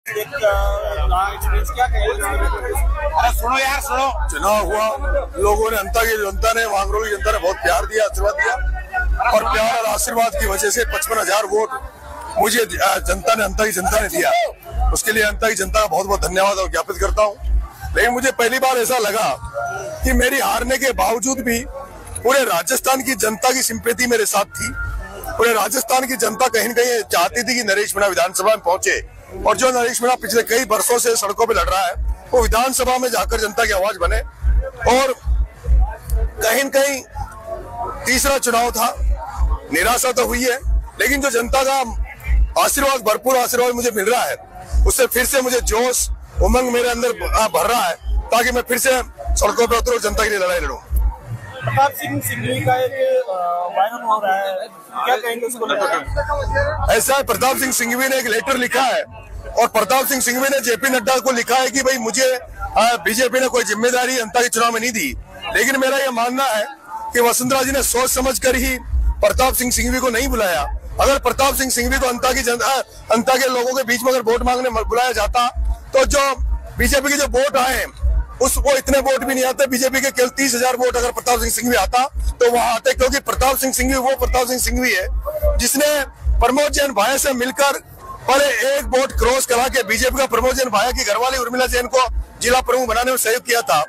अरे सुनो यार सुनो। चुनाव हुआ, लोगों ने जनता ने वांगरोल की जनता ने बहुत प्यार दिया, आशीर्वाद दिया और प्यार और आशीर्वाद की वजह से 55,000 वोट मुझे जनता ने दिया। उसके लिए जनता की जनता का बहुत बहुत धन्यवाद और ज्ञापित करता हूँ। लेकिन मुझे पहली बार ऐसा लगा कि मेरी हारने के बावजूद भी पूरे राजस्थान की जनता की सिंपैथी मेरे साथ थी। पूरे राजस्थान की जनता कहीं न कहीं चाहती थी कि नरेश मीणा विधानसभा में पहुंचे और जो नरेश मीणा पिछले कई वर्षों से सड़कों पे लड़ रहा है वो विधानसभा में जाकर जनता की आवाज बने। और कहीं न कहीं तीसरा चुनाव था, निराशा तो हुई है, लेकिन जो जनता का आशीर्वाद, भरपूर आशीर्वाद मुझे मिल रहा है, उससे फिर से मुझे जोश उमंग मेरे अंदर भर रहा है ताकि मैं फिर से सड़कों पर उतरूं, जनता के लिए लड़ाई लड़ूं। प्रताप सिंह सिंघवी का एक वायरल हो रहा है, क्या कहेंगे उसको लेकर? ऐसा है, प्रताप सिंह सिंघवी ने एक लेटर लिखा है और प्रताप सिंह सिंघवी ने जेपी नड्डा को लिखा है कि भाई मुझे बीजेपी ने कोई जिम्मेदारी जनता के चुनाव में नहीं दी। लेकिन मेरा यह मानना है कि वसुंधरा जी ने सोच समझ कर ही प्रताप सिंह सिंघवी को नहीं बुलाया। अगर प्रताप सिंह सिंघवी को अंता के लोगों के बीच में अगर वोट मांगने बुलाया जाता तो जो बीजेपी के जो वोट आए वो इतने वोट भी नहीं आते। बीजेपी के केवल 30,000 वोट अगर प्रताप सिंह सिंघवी आता तो वहां आते, क्योंकि प्रताप सिंह सिंघवी वो प्रताप सिंह सिंघवी है जिसने प्रमोद जैन भाया से मिलकर पहले एक वोट क्रॉस करा के बीजेपी का प्रमोद जैन भाया की घरवाली उर्मिला जैन को जिला प्रमुख बनाने में सहयोग किया था।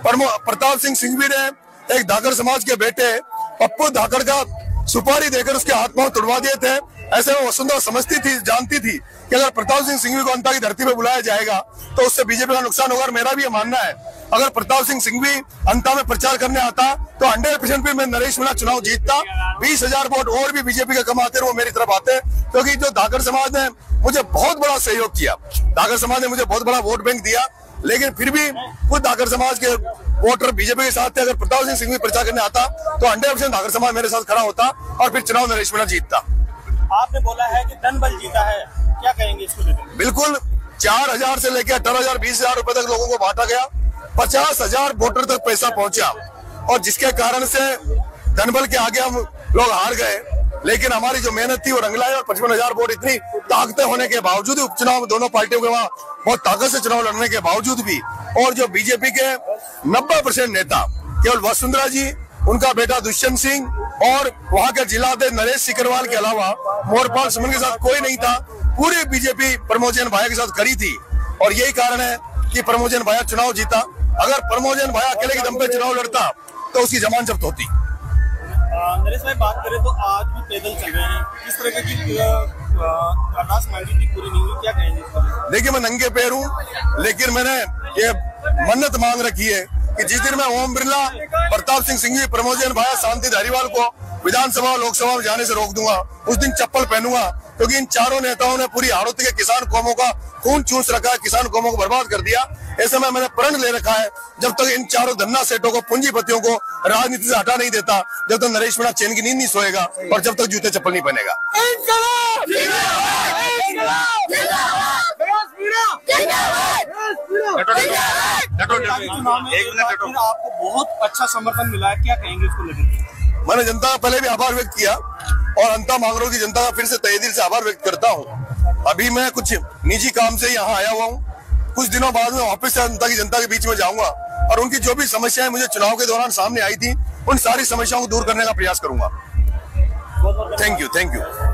प्रताप सिंह सिंघवी ने एक धाकड़ समाज के बेटे पप्पू धाकड़ का सुपारी देकर उसके हाथ पांव तुड़वा दिए थे। ऐसे में वसुंधरा समझती थी, जानती थी कि अगर प्रताप सिंह सिंघवी को अंता की धरती पे बुलाया जाएगा तो उससे बीजेपी का नुकसान होगा। मेरा भी ये मानना है, अगर प्रताप सिंह सिंघवी अंता में प्रचार करने आता तो 100% भी मैं नरेश मीणा चुनाव जीतता। 20,000 वोट और भी बीजेपी के कम आते वो मेरी तरफ आते, क्योंकि जो धाकड़ समाज ने मुझे बहुत बड़ा सहयोग किया, धाकड़ समाज ने मुझे बहुत बड़ा वोट बैंक दिया, लेकिन फिर भी खुद धाकड़ समाज के वोटर बीजेपी के साथ थे। अगर प्रताप सिंह सिंघवी प्रचार करने आता तो 100% धाकड़ समाज मेरे साथ खड़ा होता और फिर चुनाव नरेश मीणा जीतता। आपने बोला है कि धन बल जीता है, क्या कहेंगे इसको लेकर? बिल्कुल, 4,000 से लेकर 18,000 20,000 रुपए तक लोगों को बांटा गया, 50,000 वोटर तक पैसा पहुंचा और जिसके कारण से धनबल के आगे हम लोग हार गए। लेकिन हमारी जो मेहनत थी वो रंग लाई और 55,000 वोट इतनी ताकतें होने के बावजूद, उपचुनाव में दोनों पार्टियों के वहां बहुत ताकत से चुनाव लड़ने के बावजूद भी, और जो बीजेपी के 90% नेता केवल वसुंधरा जी, उनका बेटा दुष्यंत सिंह और वहां के जिला अध्यक्ष नरेश सिकरवाल के अलावा मोरपाल सुमन के साथ कोई नहीं था। पूरी बीजेपी प्रमोद जैन भाया के साथ खड़ी थी और यही कारण है कि प्रमोद जैन भाया चुनाव जीता। अगर प्रमोद जैन भाया अकेले के दम पे चुनाव लड़ता तो उसकी जमानत जब्त होती। नरेश भाई, बात करें तो आज भी पैदल चल रहे हैं, किस तरह की अरदास मांगी थी, पूरी नहीं हुई, क्या कहेंगे? देखिए, मैं नंगे पैर हूँ, लेकिन मैंने ये मन्नत मांग रखी है कि जिस दिन मैं ओम बिरला, प्रताप सिंह सिंघवी, प्रमोद जैन भाया, शांति धारीवाल को विधानसभा और लोकसभा में जाने से रोक दूंगा, उस दिन चप्पल पहनूंगा, क्योंकि इन चारों नेताओं ने पूरी हाड़ौती के किसान कौमों का खून चूस रखा है, किसान कौमों को बर्बाद कर दिया। ऐसे में मैंने प्रण ले रखा है, जब तक इन चारों धन्ना सेठों को, पूंजीपतियों को राजनीति से हटा नहीं देता, जब तक नरेश मीणा चैन की नींद नहीं सोएगा और जब तक जूते चप्पल नहीं पहनेगा। आपको बहुत अच्छा समर्थन मिला है, क्या कहेंगे इसको लेकर? मैंने जनता का पहले भी आभार व्यक्त किया और अंता मांगरोल की जनता का फिर से तहे दिल से आभार व्यक्त करता हूँ। अभी मैं कुछ निजी काम से यहाँ आया हुआ हूँ, कुछ दिनों बाद में वापस से जनता के बीच में जाऊंगा और उनकी जो भी समस्याएं मुझे चुनाव के दौरान सामने आई थी, उन सारी समस्याओं को दूर करने का प्रयास करूंगा। Thank you.